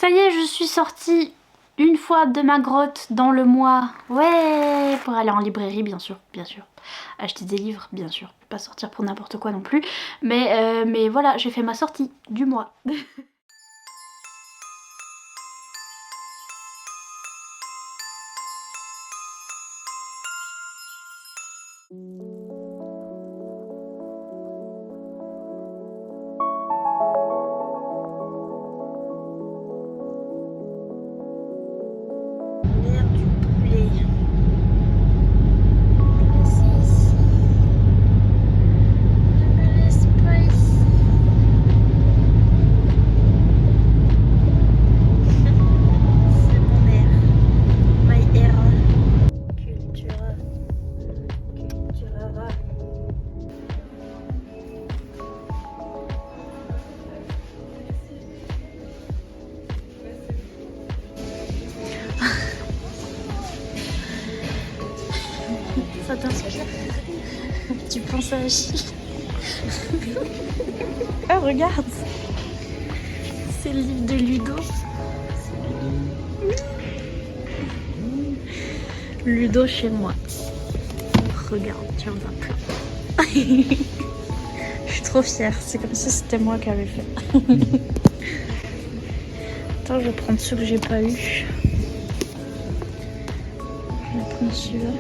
Ça y est, je suis sortie une fois de ma grotte dans le mois. Ouais, pour aller en librairie, bien sûr, bien sûr. Acheter des livres, bien sûr. Pas sortir pour n'importe quoi non plus. Mais voilà, j'ai fait ma sortie du mois. Ça t'inspire? Tu penses à Achille? Ah, regarde! C'est le livre de Ludo. Ludo chez moi. Regarde, tu vois un peu. Je suis trop fière, c'est comme si c'était moi qui avais fait. Attends, je vais prendre ceux que j'ai pas eu. Je vais prendre celui-là.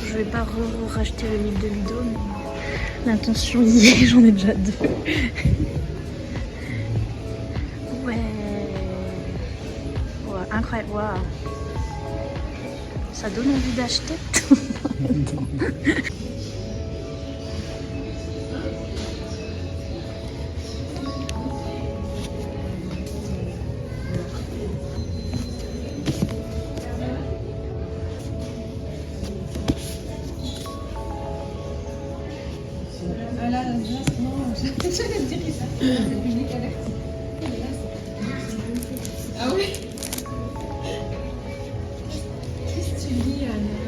Je vais pas racheter le livre de Ludo, mais l'intention y est, j'en ai déjà deux. Ouais. Ouais, incroyable, waouh. Ça donne envie d'acheter. Ah oui. Qu'est-ce que tu lis, Anna?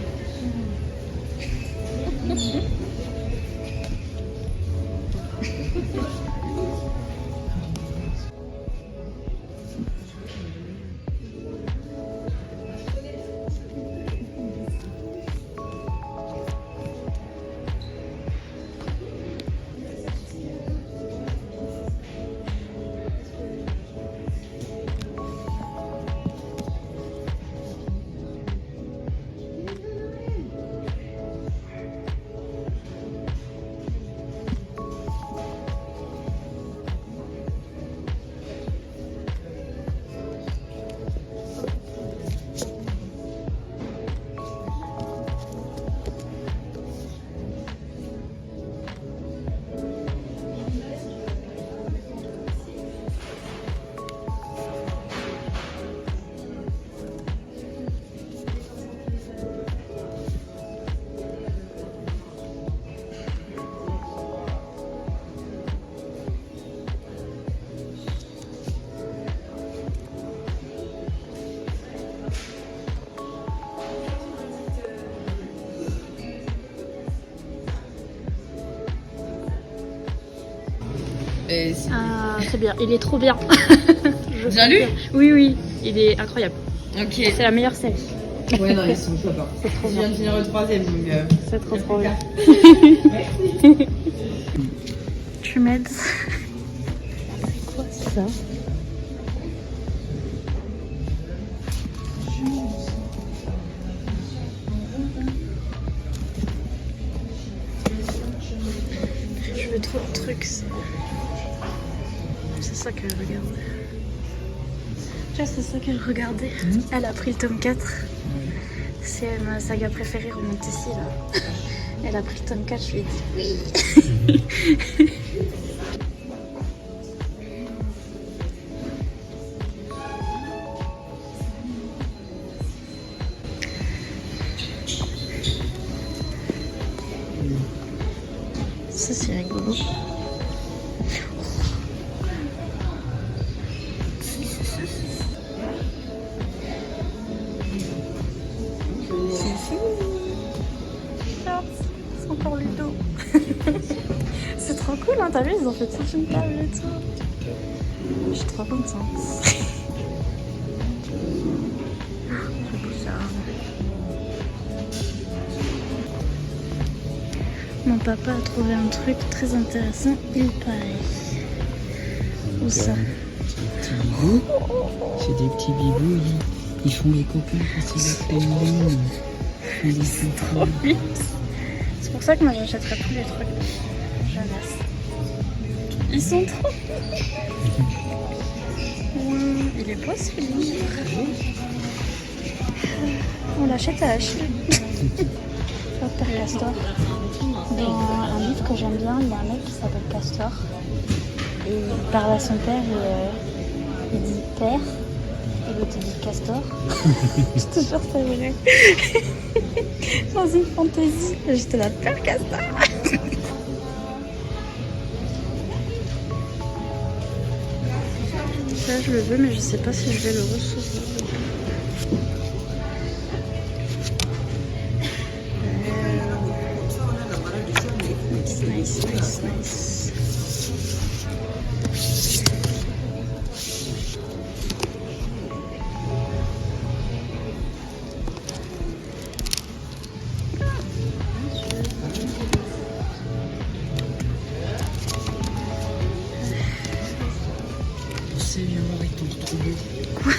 Ah, très bien, il est trop bien. Bien lu? Oui, oui, il est incroyable. Ok. C'est la meilleure série. Ouais, non, ils sont top. C'est trop Je bien. viens de finir le 3ème, donc. C'est trop bien. Merci. Tu m'aides? C'est quoi ça? Je veux trop de trucs. C'est ça qu'elle regardait. Tu vois, c'est ça qu'elle regardait. Elle a pris le tome 4. C'est ma saga préférée, Romantici, là. Elle a pris le tome 4, je lui ai dit oui. Ça, c'est rigolo. C'est encore Ludo. C'est cool, hein, t'as vu, ils ont fait toute une table et tout. Je suis trop contente. Mon papa a trouvé un truc très intéressant, il paraît. Où ça? Petits bibous. C'est des petits bibous, ils font les copains quand ils la pleine lune. C'est trop vite. C'est pour ça que moi j'achèterai tous les trucs jeunesse. Ils sont trop il est beau ce livre. On l'achète à Ashley. Père Castor. Dans un livre que j'aime bien, il y a un mec qui s'appelle Castor. Et il parle à son père et il dit père. Et l'autre dit Castor. Je te jure, c'est vrai. Dans une fantaisie. J'étais là, père Castor. Ça, je le veux, mais je sais pas si je vais le recevoir. Nice. C'est viens voir avec ton trop beau. Quoi?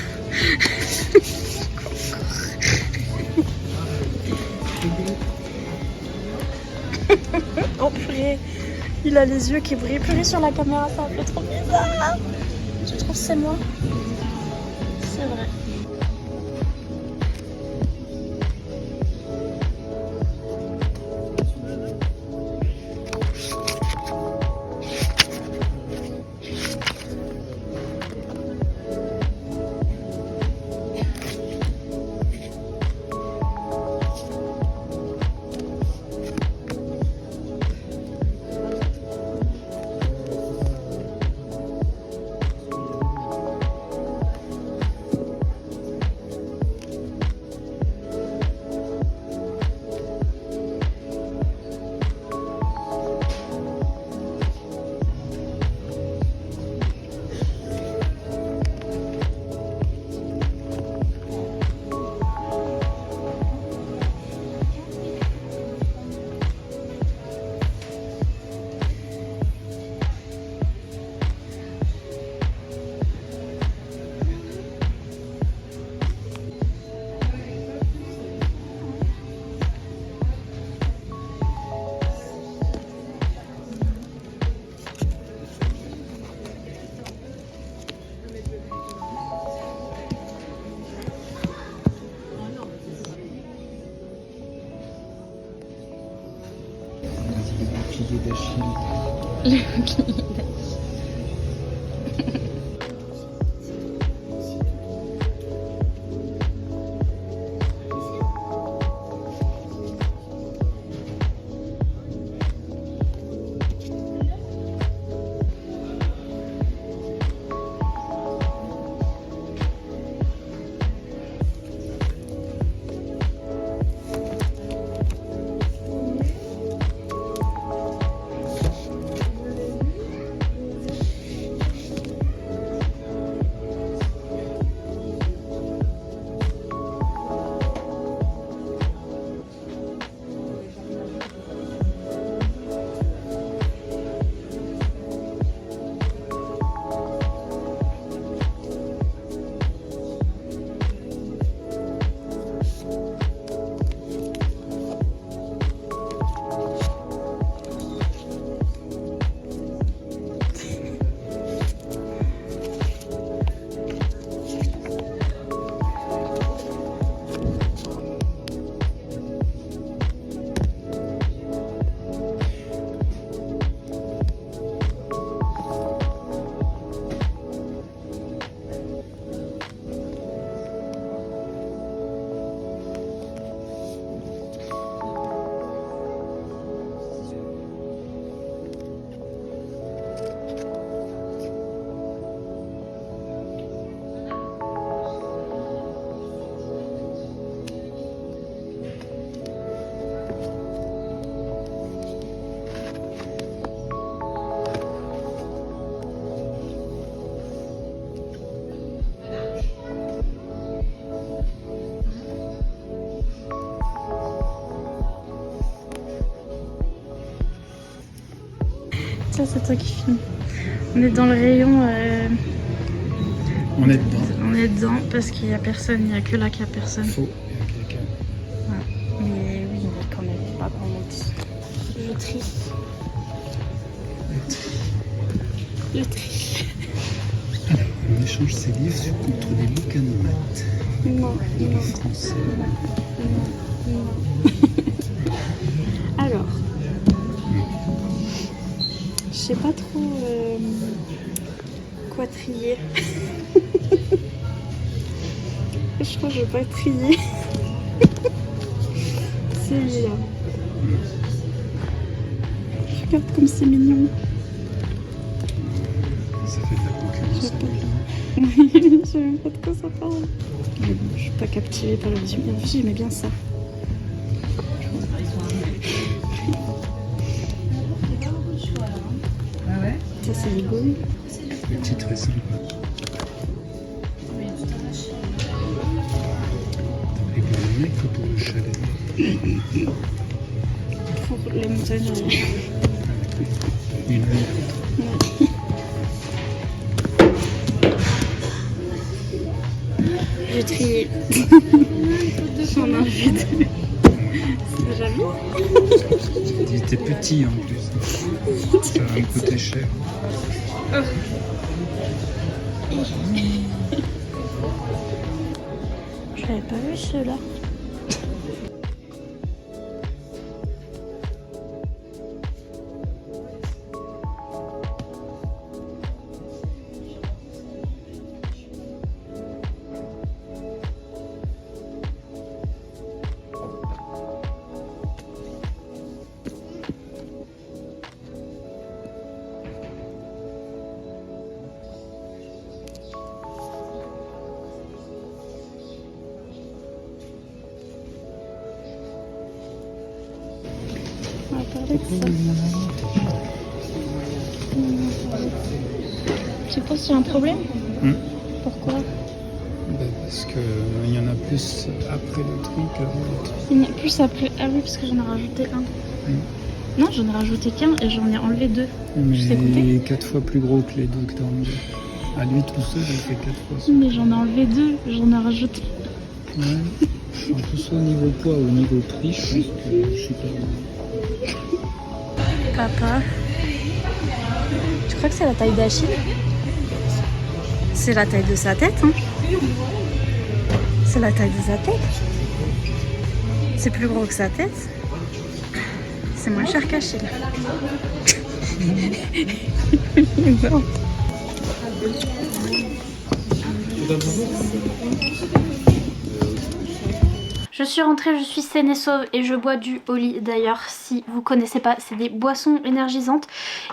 Oh purée, il a les yeux qui brillent. Purée, sur la caméra, ça fait trop bizarre. Tu trouves que c'est moi? C'est vrai. Pilier d'Achille. Le pilier. Ça, c'est toi qui filmes. On est dans le rayon. On est dedans. On est dedans parce qu'il n'y a personne, il n'y a que là qu'il n'y a personne. Faux, il y a quelqu'un. Ouais. Mais oui, mais quand même, pas quand on dit. Je trie. Le tri. Alors, on échange ses livres contre des bouquins de maths. Non, Et non, français. non. Alors, je sais pas trop quoi trier. Je crois que je vais pas trier. Celui-là. Regarde comme c'est mignon. Ça fait de la concurrence. Je sais même pas de quoi ça parle. Mais bon, je suis pas captivée par le résumé. En fait, j'aimais bien ça. Ah ouais? Ça, c'est rigolo. Le titre est sympa. Et pour le mec ou pour le chalet? Pour les montagnes. Une lettre. J'ai trié. J'en ai enlevé deux. C'est déjà bien. Il était petit en plus. Ça va me coûter cher. Je l'avais pas vu ceux-là. On va parler de ça. Tu penses qu'il y a un problème? Pourquoi? Parce qu'il y en a plus après le truc qu'avant le truc. Il y en a plus après. Ah oui, parce que j'en ai rajouté un. Non, j'en ai rajouté qu'un et j'en ai enlevé deux. Mais Je t'ai coupé. 4 fois plus gros que les deux que t'as enlevé. À lui tout seul, il fait 4 fois ça. Mais j'en ai enlevé deux, j'en ai rajouté. Ouais. En plus au niveau poids, au niveau prix, je pense que je suis pas bon. Papa. Tu crois que c'est la taille d'Achille? C'est la taille de sa tête, hein? C'est la taille de sa tête. C'est plus gros que sa tête. C'est moins cher qu'Achille. Non. Je suis rentrée, je suis saine et sauve et je bois du Oli d'ailleurs. Si vous connaissez pas, c'est des boissons énergisantes.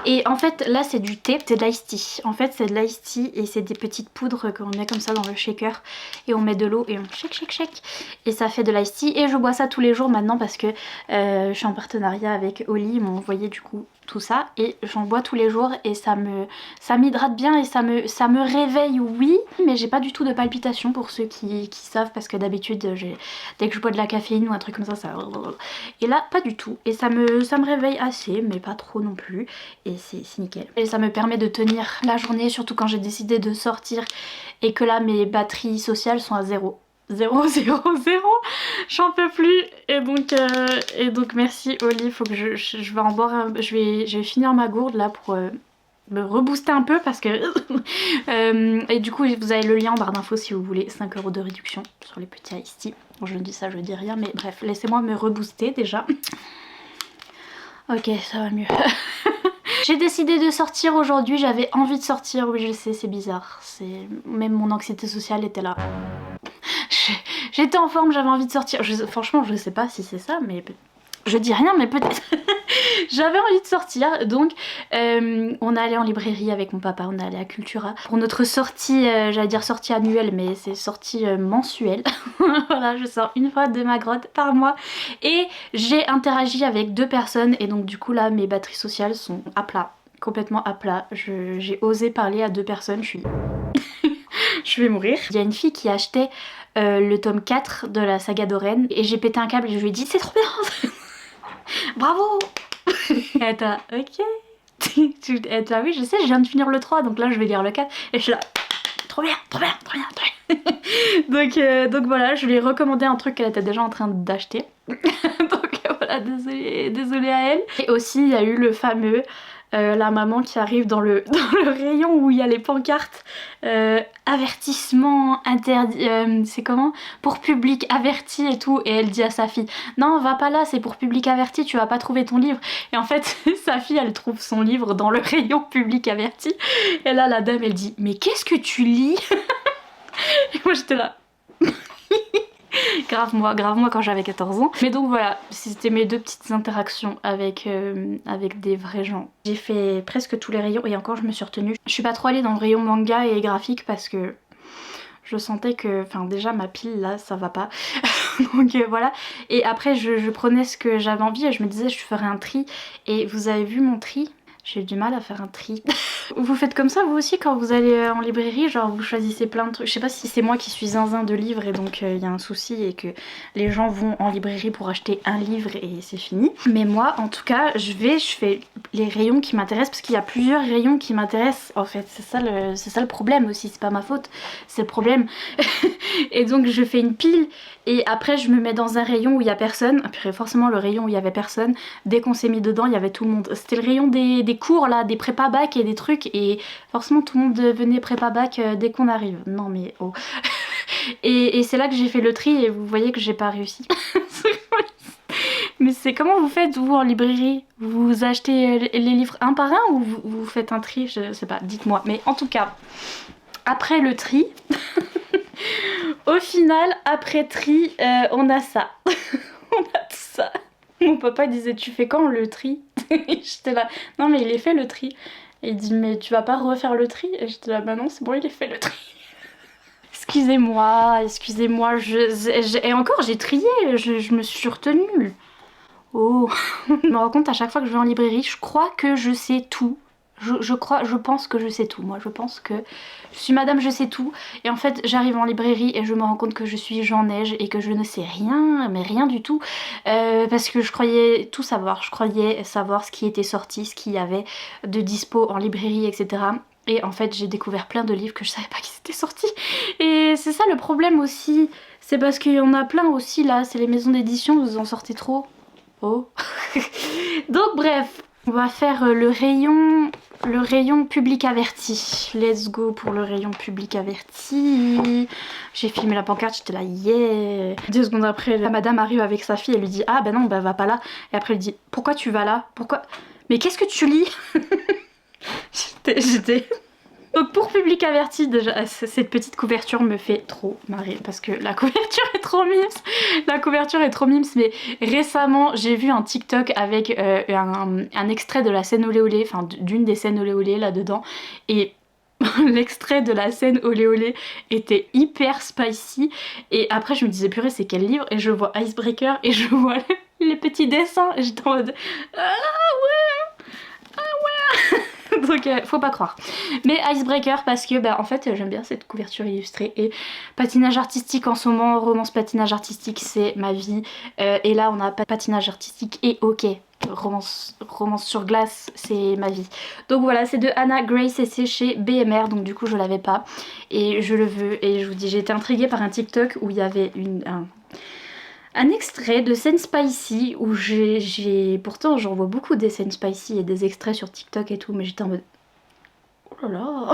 Et en fait là c'est du thé, c'est de l'ice tea. En fait c'est de l'ice tea et c'est des petites poudres qu'on met comme ça dans le shaker. Et on met de l'eau et on shake. Et ça fait de l'ice tea. Et je bois ça tous les jours maintenant parce que je suis en partenariat avec Oli. Ils m'ont envoyé du coup tout ça et j'en bois tous les jours et ça m'hydrate bien et ça me réveille, oui, mais j'ai pas du tout de palpitations pour ceux qui savent, parce que d'habitude dès que je bois de la caféine ou un truc comme ça et là pas du tout, et ça me réveille assez mais pas trop non plus, et c'est nickel. Et ça me permet de tenir la journée, surtout quand j'ai décidé de sortir et que là mes batteries sociales sont à 0, j'en peux plus. Et donc merci Oli, faut que je vais en boire je vais finir ma gourde là pour me rebooster un peu parce que et du coup vous avez le lien en barre d'infos si vous voulez 5 € de réduction sur les petits iced tea. Bon, je dis ça, je dis rien, mais bref, laissez-moi me rebooster déjà. Ok, ça va mieux. J'ai décidé de sortir aujourd'hui, j'avais envie de sortir, oui je sais, c'est bizarre, même mon anxiété sociale était là. J'étais en forme, j'avais envie de sortir. Franchement, je sais pas si c'est ça, mais je dis rien, mais peut-être. J'avais envie de sortir, donc on est allé en librairie avec mon papa, on est allé à Cultura pour notre sortie, j'allais dire sortie annuelle, mais c'est sortie mensuelle. Voilà, je sors une fois de ma grotte par mois et j'ai interagi avec 2 personnes et donc du coup là mes batteries sociales sont à plat, complètement à plat. J'ai osé parler à 2 personnes, je vais mourir. Il y a une fille qui achetait le tome 4 de la saga d'Oren et j'ai pété un câble et je lui ai dit c'est trop bien. Bravo. Et attends, ok. Elle était là, oui je sais, je viens de finir le 3 donc là je vais lire le 4 et je suis là, trop bien, trop bien, trop bien, trop bien. donc voilà, je lui ai recommandé un truc qu'elle était déjà en train d'acheter. Donc voilà, désolée à elle. Et aussi il y a eu le fameux la maman qui arrive dans le rayon où il y a les pancartes avertissement interdit, c'est comment, pour public averti et tout, et elle dit à sa fille non va pas là, c'est pour public averti, tu vas pas trouver ton livre. Et en fait sa fille elle trouve son livre dans le rayon public averti, et là la dame elle dit mais qu'est-ce que tu lis? Et moi j'étais là grave moi quand j'avais 14 ans. Mais donc voilà, c'était mes deux petites interactions avec des vrais gens. J'ai fait presque tous les rayons et encore je me suis retenue. Je suis pas trop allée dans le rayon manga et graphique parce que je sentais que, enfin déjà ma pile là ça va pas. Donc voilà. Et après je prenais ce que j'avais envie et je me disais je ferais un tri. Et vous avez vu mon tri? J'ai eu du mal à faire un tri. Vous faites comme ça vous aussi quand vous allez en librairie, genre vous choisissez plein de trucs. Je sais pas si c'est moi qui suis zinzin de livres et donc il y a un souci et que les gens vont en librairie pour acheter un livre et c'est fini. Mais moi en tout cas je fais les rayons qui m'intéressent parce qu'il y a plusieurs rayons qui m'intéressent en fait. C'est ça le problème aussi, c'est pas ma faute, c'est le problème. Et donc je fais une pile et après je me mets dans un rayon où il y a personne. Après forcément le rayon où il y avait personne, dès qu'on s'est mis dedans il y avait tout le monde. C'était le rayon des cours là, des prépa bac et des trucs et forcément tout le monde venait prépa bac dès qu'on arrive. Non mais oh. Et c'est là que j'ai fait le tri et vous voyez que j'ai pas réussi. Mais c'est comment vous faites vous en librairie? Vous achetez les livres un par un ou vous faites un tri? Je sais pas, dites-moi. Mais en tout cas, après le tri, au final, après tri, on a ça. On a tout ça. Mon papa disait tu fais quand le tri? J'étais là, non mais il est fait le tri. Et il dit mais tu vas pas refaire le tri? Et j'étais là bah non c'est bon il est fait le tri. Excusez-moi, et encore j'ai trié, je me suis retenue. Oh, je me rends compte à chaque fois que je vais en librairie, je crois que je sais tout. Je pense que je sais tout. Moi, je pense que je suis madame, je sais tout. Et en fait, j'arrive en librairie et je me rends compte que je suis Jean Neige et que je ne sais rien, mais rien du tout. Parce que je croyais tout savoir. Je croyais savoir ce qui était sorti, ce qu'il y avait de dispo en librairie, etc. Et en fait, j'ai découvert plein de livres que je savais pas qu'ils étaient sortis. Et c'est ça le problème aussi. C'est parce qu'il y en a plein aussi là. C'est les maisons d'édition, vous en sortez trop. Oh. Donc bref, on va faire le rayon public averti. Let's go pour le rayon public averti. J'ai filmé la pancarte, j'étais là, yeah. 2 secondes après, la madame arrive avec sa fille, elle lui dit ah ben non, bah va pas là. Et après elle dit pourquoi tu vas là? Pourquoi? Mais qu'est-ce que tu lis? J'étais... Donc pour public averti, déjà cette petite couverture me fait trop marrer parce que la couverture est trop mimes. La couverture est trop mimes, mais récemment j'ai vu un TikTok avec un extrait de la scène olé olé, enfin d'une des scènes olé olé là-dedans, et l'extrait de la scène olé olé était hyper spicy et après je me disais purée c'est quel livre, et je vois Icebreaker et je vois les petits dessins et j'étais en mode ah ouais, ah ouais. Donc faut pas croire. Mais Icebreaker parce que bah en fait j'aime bien cette couverture illustrée et patinage artistique en ce moment, romance patinage artistique c'est ma vie, et là on a patinage artistique et ok, romance sur glace c'est ma vie. Donc voilà, c'est de Hannah Grace et c'est chez BMR, donc du coup je l'avais pas et je le veux. Et je vous dis j'ai été intriguée par un TikTok où il y avait un extrait de scènes spicy où pourtant j'en vois beaucoup des scènes spicy et des extraits sur TikTok et tout, mais j'étais en mode oh là là.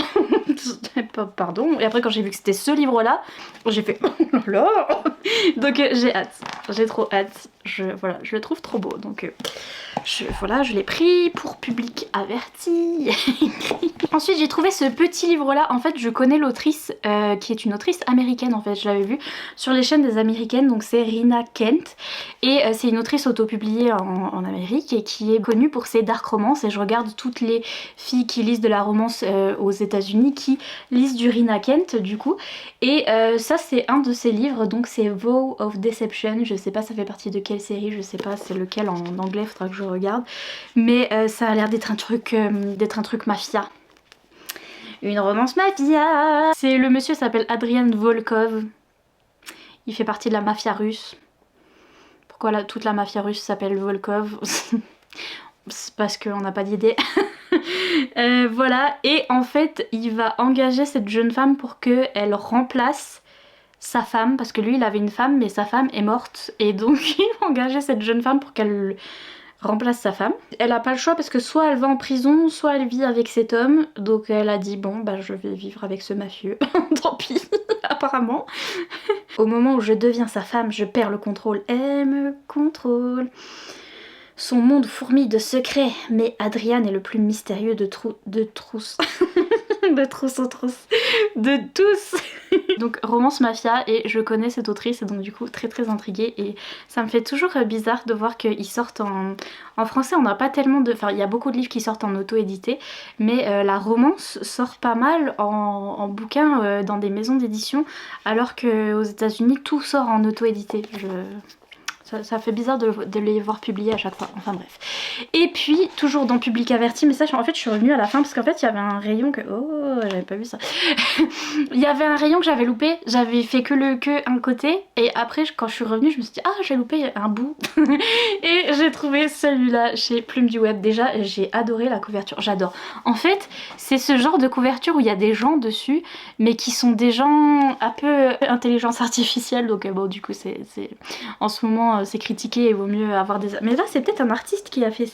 Pardon. Et après quand j'ai vu que c'était ce livre là, j'ai fait oh là là. Donc j'ai hâte, j'ai trop hâte. Voilà, je le trouve trop beau, donc voilà, je l'ai pris pour public averti. Ensuite j'ai trouvé ce petit livre là. En fait je connais l'autrice qui est une autrice américaine, en fait je l'avais vue sur les chaînes des américaines, donc c'est Rina Kent et c'est une autrice autopubliée en Amérique et qui est connue pour ses dark romances, et je regarde toutes les filles qui lisent de la romance aux États-Unis qui lisent du Rina Kent du coup, et ça c'est un de ses livres, donc c'est Vow of Deception. Je sais pas ça fait partie de quelle série, je sais pas c'est lequel en anglais, faudra que je regarde, mais ça a l'air d'être un truc mafia. Une romance mafia. C'est le monsieur s'appelle Adrian Volkov. Il fait partie de la mafia russe. Pourquoi toute la mafia russe s'appelle Volkov? C'est parce qu'on n'a pas d'idée. Voilà, et en fait il va engager cette jeune femme pour qu'elle remplace sa femme, parce que lui il avait une femme mais sa femme est morte, et donc il va engager cette jeune femme pour qu'elle remplace sa femme. Elle a pas le choix parce que soit elle va en prison, soit elle vit avec cet homme, donc elle a dit bon bah je vais vivre avec ce mafieux, tant pis, apparemment. Au moment où je deviens sa femme, je perds le contrôle, elle me contrôle. Son monde fourmille de secrets, mais Adrian est le plus mystérieux de trousse. De trousse en trousse. De tous. Donc romance mafia, et je connais cette autrice, et donc du coup très intriguée, et ça me fait toujours bizarre de voir qu'ils sortent en français. On n'a pas tellement de... Enfin il y a beaucoup de livres qui sortent en auto-édité, mais la romance sort pas mal en bouquin dans des maisons d'édition, alors qu'aux États-Unis tout sort en auto-édité. Ça fait bizarre de les voir publiés à chaque fois, enfin bref. Et puis, toujours dans Public Averti, mais ça en fait je suis revenue à la fin parce qu'en fait il y avait un rayon que... Oh, j'avais pas vu ça. Il y avait un rayon que j'avais loupé, j'avais fait que un côté, et après quand je suis revenue je me suis dit ah j'ai loupé un bout. Et j'ai trouvé celui-là chez Plume du Web. Déjà j'ai adoré la couverture, j'adore. En fait c'est ce genre de couverture où il y a des gens dessus, mais qui sont des gens un peu intelligence artificielle, donc bon du coup c'est... En ce moment c'est critiqué, il vaut mieux avoir des... Mais là c'est peut-être un artiste qui a fait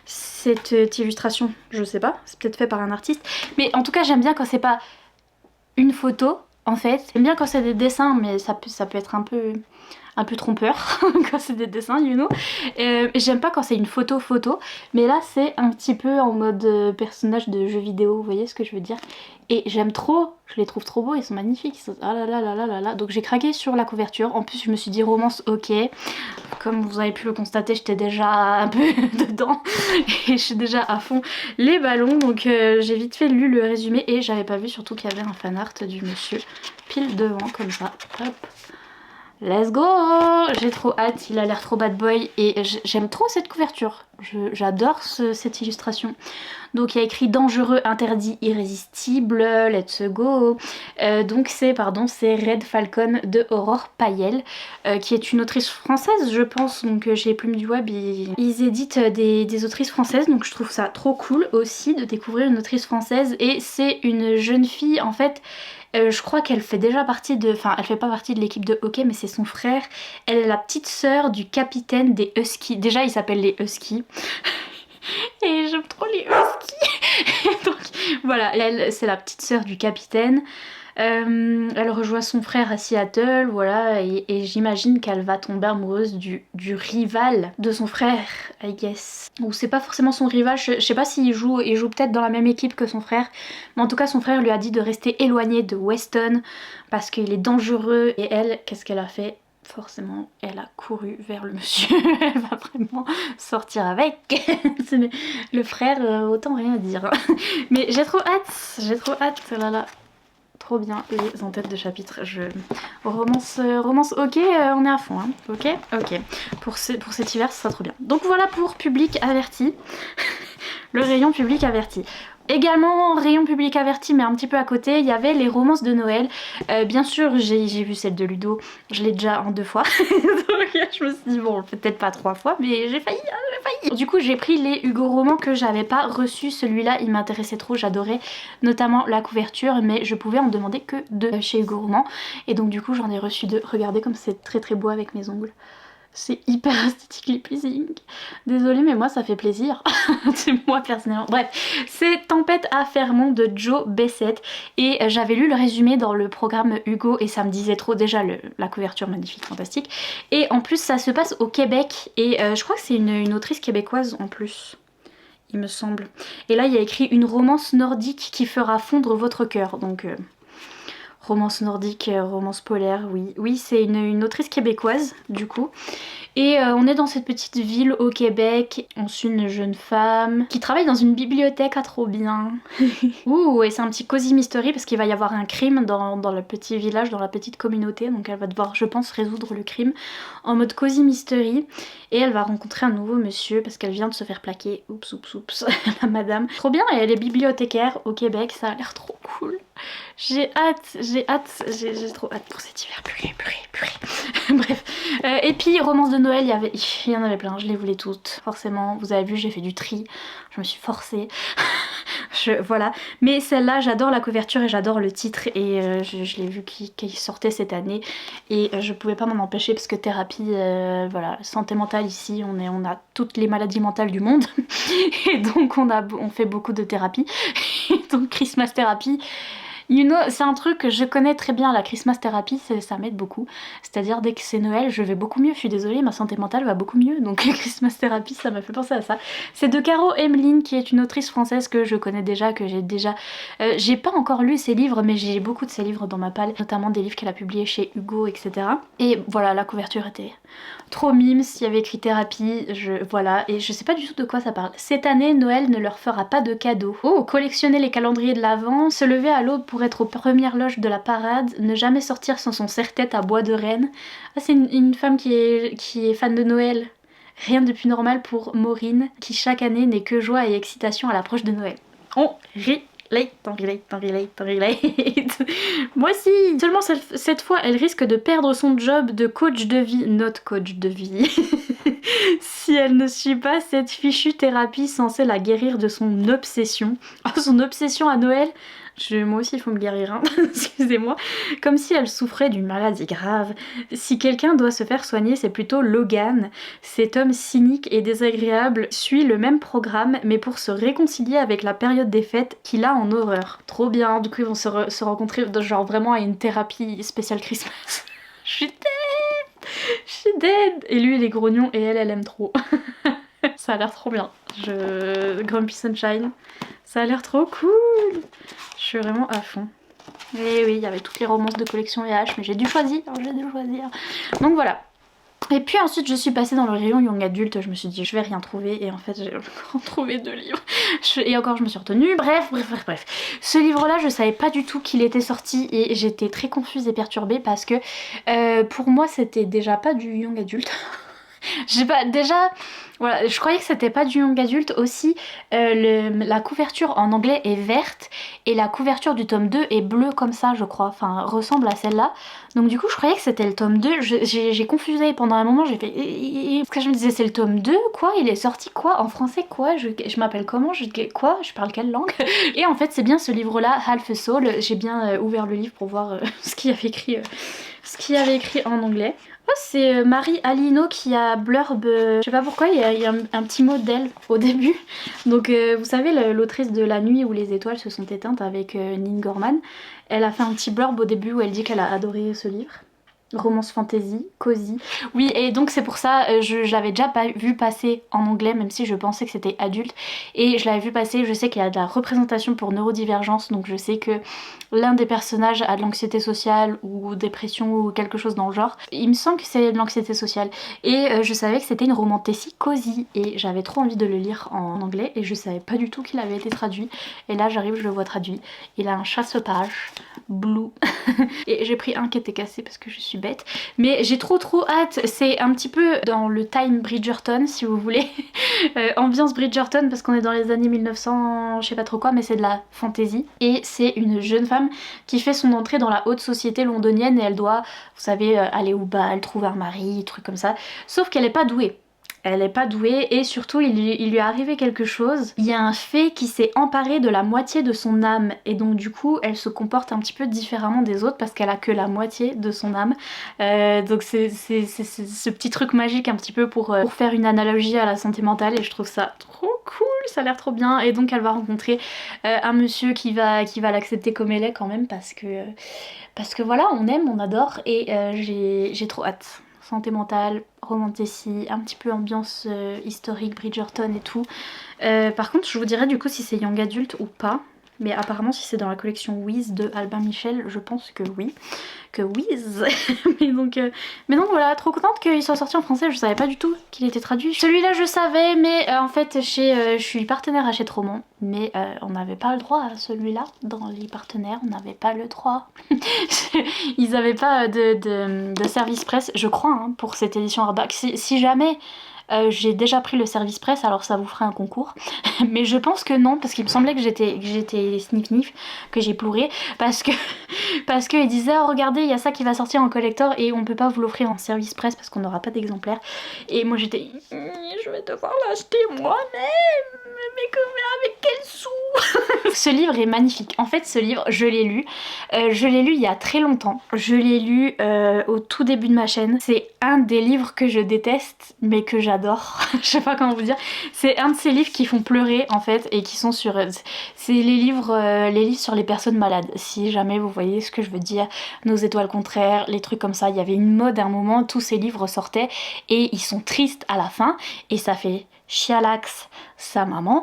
cette illustration, je sais pas, c'est peut-être fait par un artiste. Mais en tout cas j'aime bien quand c'est pas une photo en fait. J'aime bien quand c'est des dessins, mais ça peut être un peu trompeur quand c'est des dessins, you know. J'aime pas quand c'est une photo, mais là c'est un petit peu en mode personnage de jeu vidéo, vous voyez ce que je veux dire. Et j'aime trop, je les trouve trop beaux, ils sont magnifiques, ah là là là là là là. Donc j'ai craqué sur la couverture, en plus je me suis dit romance ok. Comme vous avez pu le constater, j'étais déjà un peu dedans et je suis déjà à fond les ballons, donc j'ai vite fait lu le résumé, et j'avais pas vu surtout qu'il y avait un fan art du monsieur pile devant comme ça, hop. Let's go! J'ai trop hâte, il a l'air trop bad boy, et j'aime trop cette couverture. J'adore cette illustration. Donc il y a écrit dangereux, interdit, irrésistible, let's go. Donc c'est Red Falcon de Aurore Payel, qui est une autrice française je pense. Donc chez Plume du Web ils éditent des autrices françaises, donc je trouve ça trop cool aussi de découvrir une autrice française. Et c'est une jeune fille en fait. Je crois qu'elle fait déjà partie de... Enfin, elle fait pas partie de l'équipe de hockey, mais c'est son frère. Elle est la petite sœur du capitaine des Huskies. Déjà, ils s'appellent les Huskies. Et j'aime trop les Huskies. Donc, voilà, elle, c'est la petite sœur du capitaine. Elle rejoint son frère à Seattle, voilà, et j'imagine qu'elle va tomber amoureuse du rival de son frère, I guess. Ou c'est pas forcément son rival, je sais pas s'il joue peut-être dans la même équipe que son frère, mais en tout cas son frère lui a dit de rester éloigné de Weston parce qu'il est dangereux. Et elle, qu'est-ce qu'elle a fait? Forcément, elle a couru vers le monsieur. Elle va vraiment sortir avec. Le frère, autant rien dire. Mais j'ai trop hâte, là là. Trop bien les en-têtes de chapitre. Romance ok, on est à fond, hein. Ok. Pour cet hiver, ça sera trop bien. Donc voilà pour Public Averti. Le rayon Public Averti. Également rayon Public Averti, mais un petit peu à côté, il y avait les romances de Noël. Bien sûr j'ai vu celle de Ludo, je l'ai déjà en 2 fois. Donc je me suis dit bon peut-être pas 3 fois, mais j'ai failli. Du coup j'ai pris les Hugo Romans que j'avais pas reçus. Celui-là il m'intéressait trop, j'adorais notamment la couverture, mais je pouvais en demander que 2 chez Hugo Romans. Et donc du coup j'en ai reçu 2. Regardez comme c'est très beau avec mes ongles. C'est hyper esthétique pleasing. Désolée mais moi ça fait plaisir. C'est moi personnellement. Bref, c'est Tempête à Fermont de Joe Bessette. Et j'avais lu le résumé dans le programme Hugo et ça me disait trop déjà la couverture magnifique, fantastique. Et en plus ça se passe au Québec et je crois que c'est une autrice québécoise en plus. Il me semble. Et là il y a écrit une romance nordique qui fera fondre votre cœur. Donc... romance nordique, romance polaire, oui. Oui, c'est une autrice québécoise, du coup. Et on est dans cette petite ville au Québec. On suit une jeune femme qui travaille dans une bibliothèque, trop bien. Ouh, et c'est un petit cozy mystery parce qu'il va y avoir un crime dans le petit village, dans la petite communauté. Donc elle va devoir, je pense, résoudre le crime en mode cozy mystery. Et elle va rencontrer un nouveau monsieur parce qu'elle vient de se faire plaquer. Oups, la madame. Trop bien, et elle est bibliothécaire au Québec, ça a l'air trop cool. J'ai hâte, j'ai trop hâte pour cet hiver. Purée. Bref. Et puis, romance de Noël, il y en avait plein, je les voulais toutes. Forcément, vous avez vu, j'ai fait du tri. Je me suis forcée. Voilà. Mais celle-là, j'adore la couverture et j'adore le titre. Et je l'ai vu qui sortait cette année. Et je pouvais pas m'en empêcher parce que thérapie, voilà, santé mentale ici, on a toutes les maladies mentales du monde. Et donc on fait beaucoup de thérapie. Et donc Christmas thérapie. You know, c'est un truc que je connais très bien, la Christmas thérapie, ça m'aide beaucoup. C'est-à-dire dès que c'est Noël, je vais beaucoup mieux. Je suis désolée, ma santé mentale va beaucoup mieux. Donc Christmas thérapie, ça m'a fait penser à ça. C'est de Caro Emeline, qui est une autrice française que je connais déjà, que j'ai déjà... j'ai pas encore lu ses livres, mais j'ai beaucoup de ses livres dans ma palle, notamment des livres qu'elle a publiés chez Hugo, etc. Et voilà, la couverture était trop mimes, il y avait écrit thérapie, voilà, et je sais pas du tout de quoi ça parle. Cette année, Noël ne leur fera pas de cadeaux. Oh, collectionner les calendriers de l'Avent, se lever à l'aube pour être aux premières loges de la parade, ne jamais sortir sans son serre-tête à bois de Rennes. Ah, c'est une femme qui est fan de Noël. Rien de plus normal pour Maureen, qui chaque année n'est que joie et excitation à l'approche de Noël. On rit. Relate. Moi aussi. Seulement cette fois, elle risque de perdre son job de coach de vie, notre coach de vie, si elle ne suit pas cette fichue thérapie censée la guérir de son obsession. Oh, son obsession à Noël. Moi aussi il faut me guérir, hein. Excusez-moi. Comme si elle souffrait d'une maladie grave. Si quelqu'un doit se faire soigner, c'est plutôt Logan. Cet homme cynique et désagréable suit le même programme, mais pour se réconcilier avec la période des fêtes qu'il a en horreur. Trop bien, du coup ils vont se rencontrer genre vraiment à une thérapie spéciale Christmas. Je suis dead. Et lui il est grognon et elle aime trop. Ça a l'air trop bien. Grumpy Sunshine, ça a l'air trop cool. Je suis vraiment à fond. Et oui, il y avait toutes les romances de collection EH, mais j'ai dû choisir. Donc voilà. Et puis ensuite je suis passée dans le rayon Young Adult, je me suis dit je vais rien trouver et en fait j'ai encore trouvé 2 livres. Et encore je me suis retenue, bref. Ce livre là je savais pas du tout qu'il était sorti et j'étais très confuse et perturbée parce que pour moi c'était déjà pas du Young Adult. Voilà, je croyais que c'était pas du young adulte aussi. La couverture en anglais est verte et la couverture du tome 2 est bleue comme ça, je crois. Enfin, ressemble à celle-là. Donc du coup, je croyais que c'était le tome 2. J'ai confusé pendant un moment, j'ai fait... Parce que je me disais, c'est le tome 2, quoi? Il est sorti quoi? En français, quoi? Je m'appelle comment? Quoi? Je parle quelle langue? Et en fait, c'est bien ce livre-là, Half a Soul. J'ai bien ouvert le livre pour voir ce qu'il y avait écrit en anglais. Oh, c'est Marie Alino qui a blurb, je sais pas pourquoi, il y a un petit mot d'elle au début. Donc vous savez, l'autrice de La nuit où les étoiles se sont éteintes avec Nin Gorman, elle a fait un petit blurb au début où elle dit qu'elle a adoré ce livre. Romance fantasy, cosy. Oui, et donc c'est pour ça, je l'avais déjà pas vu passer en anglais, même si je pensais que c'était adulte. Et je l'avais vu passer, je sais qu'il y a de la représentation pour neurodivergence, donc je sais que l'un des personnages a de l'anxiété sociale ou dépression ou quelque chose dans le genre. Il me semble que c'est de l'anxiété sociale. Et je savais que c'était une romantécie cosy, et j'avais trop envie de le lire en anglais, et je savais pas du tout qu'il avait été traduit. Et là j'arrive, je le vois traduit. Il a un chasse-page blue. Et j'ai pris un qui était cassé parce que je suis bête, mais j'ai trop hâte. C'est un petit peu dans le time Bridgerton si vous voulez. Ambiance Bridgerton parce qu'on est dans les années 1900, je sais pas trop quoi, mais c'est de la fantasy et c'est une jeune femme qui fait son entrée dans la haute société londonienne et elle doit, vous savez, aller au bal, trouver un mari, trucs comme ça, sauf qu'elle est pas douée. Elle est pas douée et surtout il lui est arrivé quelque chose. Il y a un fée qui s'est emparé de la moitié de son âme et donc du coup elle se comporte un petit peu différemment des autres parce qu'elle a que la moitié de son âme. Donc c'est ce petit truc magique un petit peu pour faire une analogie à la santé mentale et je trouve ça trop cool, ça a l'air trop bien. Et donc elle va rencontrer un monsieur qui va l'accepter comme elle est quand même parce que voilà, on aime, on adore et j'ai trop hâte. Santé mentale, romantécie, un petit peu ambiance historique, Bridgerton et tout. Par contre, je vous dirais du coup si c'est young adulte ou pas. Mais apparemment, si c'est dans la collection Wiz de Albin Michel, je pense que oui. Que Wiz. mais donc voilà, trop contente qu'il soit sorti en français. Je savais pas du tout qu'il était traduit. Celui-là, je savais, mais en fait, je suis partenaire à Hachette Roman. Mais on n'avait pas le droit à celui-là. Dans les partenaires, on n'avait pas le droit. Ils avaient pas de service presse, je crois, hein, pour cette édition hardback. Si jamais J'ai déjà pris le service presse, alors ça vous fera un concours. Mais je pense que non, parce qu'il me semblait que j'étais sniff-nif, que j'ai pleuré, parce que ils disaient oh, regardez, il y a ça qui va sortir en collector et on peut pas vous l'offrir en service presse parce qu'on n'aura pas d'exemplaire. Et moi j'étais je vais devoir l'acheter moi-même, mais avec quel sou? Ce livre est magnifique. En fait, ce livre, je l'ai lu il y a très longtemps. Je l'ai lu au tout début de ma chaîne. C'est un des livres que je déteste, mais que j'adore. Je sais pas comment vous dire. C'est un de ces livres qui font pleurer, en fait, et qui sont sur... C'est les livres sur les personnes malades. Si jamais vous voyez ce que je veux dire, Nos étoiles contraires, les trucs comme ça. Il y avait une mode à un moment, tous ces livres sortaient, et ils sont tristes à la fin, et ça fait chialax sa maman.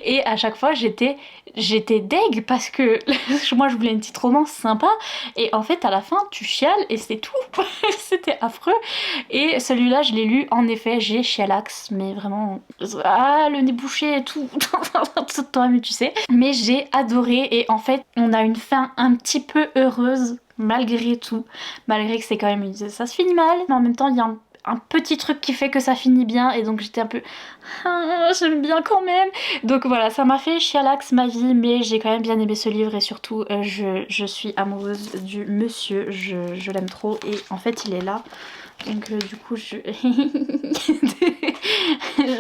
Et à chaque fois j'étais deg parce que moi je voulais une petite romance sympa et en fait à la fin tu chiales et c'est tout. C'était affreux. Et celui-là je l'ai lu, en effet j'ai chialax, mais vraiment le nez bouché et tout. Toi-même tu sais. Mais j'ai adoré et en fait on a une fin un petit peu heureuse malgré tout, malgré que c'est quand même ça se finit mal, mais en même temps il y a un petit truc qui fait que ça finit bien et donc j'étais un peu j'aime bien quand même. Donc voilà, ça m'a fait chialax ma vie, mais j'ai quand même bien aimé ce livre et surtout je suis amoureuse du monsieur, je l'aime trop et en fait il est là. Donc du coup j'ai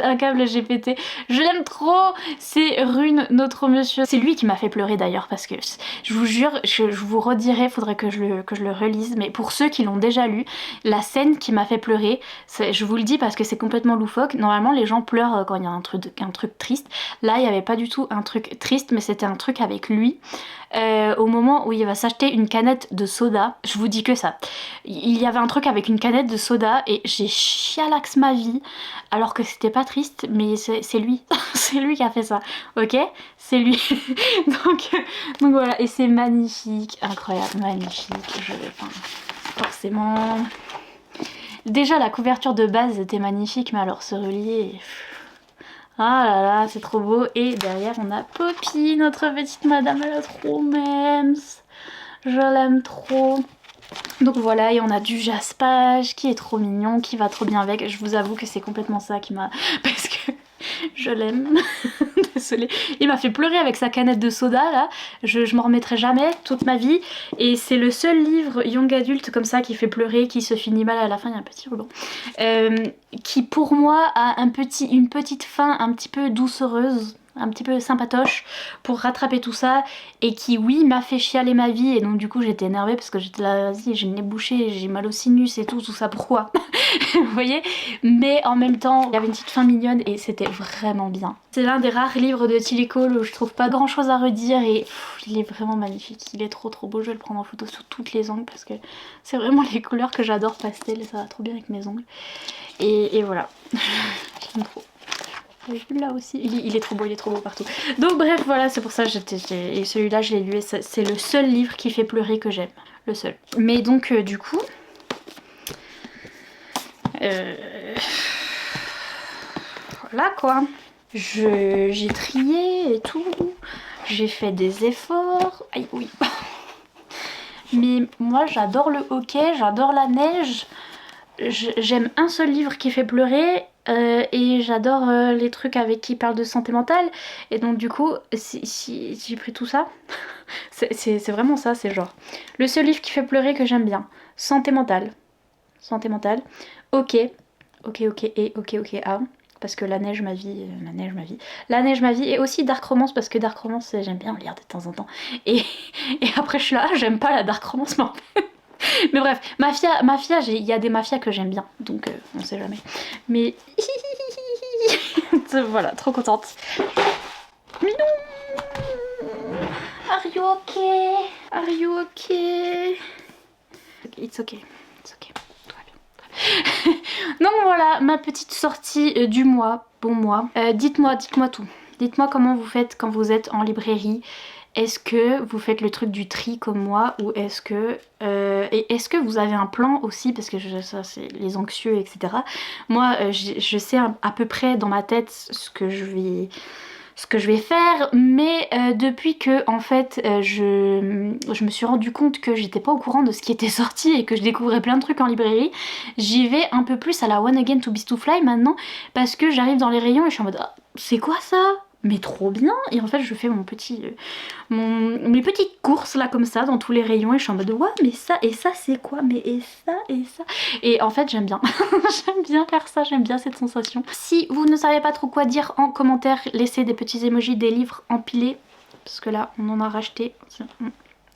un câble GPT. Je l'aime trop. C'est Rune, notre monsieur. C'est lui qui m'a fait pleurer d'ailleurs parce que je vous jure, je vous redirai, faudrait que je le relise. Mais pour ceux qui l'ont déjà lu, la scène qui m'a fait pleurer, je vous le dis parce que c'est complètement loufoque. Normalement les gens pleurent quand il y a un truc triste. Là il n'y avait pas du tout un truc triste, mais c'était un truc avec lui. Au moment où il va s'acheter une canette de soda, je vous dis que ça. Il y avait un truc avec une canette de soda et j'ai chialax ma vie alors que c'était pas triste, mais c'est lui. C'est lui qui a fait ça, ok? C'est lui. donc voilà, et c'est magnifique, incroyable, magnifique. Forcément... Déjà la couverture de base était magnifique, mais alors se relier... Ah là là, c'est trop beau. Et derrière, on a Poppy, notre petite madame, elle est trop mimes. Je l'aime trop. Donc voilà, et on a du Jaspage qui est trop mignon, qui va trop bien avec. Je vous avoue que c'est complètement ça qui m'a... Parce que je l'aime. Désolée. Il m'a fait pleurer avec sa canette de soda là. Je m'en remettrai jamais toute ma vie. Et c'est le seul livre young adulte comme ça qui fait pleurer, qui se finit mal à la fin. Il y a un petit ruban. Qui pour moi a une petite fin un petit peu doucereuse, un petit peu sympatoche pour rattraper tout ça, et qui oui m'a fait chialer ma vie, et donc du coup j'étais énervée parce que j'étais là, vas-y j'ai le nez bouché, j'ai mal au sinus et tout ça, pourquoi? Vous voyez? Mais en même temps il y avait une petite fin mignonne et c'était vraiment bien. C'est l'un des rares livres de Tilly Cole où je trouve pas grand chose à redire et il est vraiment magnifique, il est trop beau. Je vais le prendre en photo sous toutes les angles parce que c'est vraiment les couleurs que j'adore, pastel, et ça va trop bien avec mes ongles. Et voilà, j'aime trop. Là aussi, il est trop beau partout. Donc bref, voilà, c'est pour ça que et celui-là je l'ai lu et c'est le seul livre qui fait pleurer que j'aime, le seul. Mais donc du coup, voilà quoi. J'ai trié et tout, j'ai fait des efforts. Aïe oui. Mais moi j'adore le hockey, j'adore la neige. J'aime un seul livre qui fait pleurer et j'adore les trucs avec qui parlent de santé mentale, et donc du coup si j'ai pris tout ça, c'est vraiment ça, c'est genre le seul livre qui fait pleurer que j'aime bien, santé mentale, ok, parce que la neige ma vie, et aussi Dark Romance parce que Dark Romance j'aime bien lire de temps en temps, et après je suis là, j'aime pas la Dark Romance mais bref, mafia, il y a des mafias que j'aime bien, donc on sait jamais. Mais voilà, trop contente. Mais non, are you okay? Are you okay? It's okay, tout va bien. Donc voilà, ma petite sortie du mois, bon mois. Dites-moi tout. Dites-moi comment vous faites quand vous êtes en librairie. Est-ce que vous faites le truc du tri comme moi, ou est-ce que... et est-ce que vous avez un plan aussi, parce que ça c'est les anxieux, etc. Moi je sais à peu près dans ma tête ce que je ce que je vais faire, mais depuis que en fait je me suis rendu compte que j'étais pas au courant de ce qui était sorti et que je découvrais plein de trucs en librairie, j'y vais un peu plus à la One Again to Beast to Fly maintenant, parce que j'arrive dans les rayons et je suis en mode ah, c'est quoi ça? Mais trop bien! Et en fait je fais mes petites courses là comme ça dans tous les rayons et je suis en mode ouais mais ça et ça c'est quoi? Mais et ça et ça? Et en fait j'aime bien, j'aime bien faire ça, j'aime bien cette sensation. Si vous ne savez pas trop quoi dire en commentaire, laissez des petits emojis des livres empilés, parce que là on en a racheté.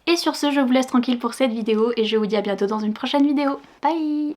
Et sur ce je vous laisse tranquille pour cette vidéo et je vous dis à bientôt dans une prochaine vidéo. Bye!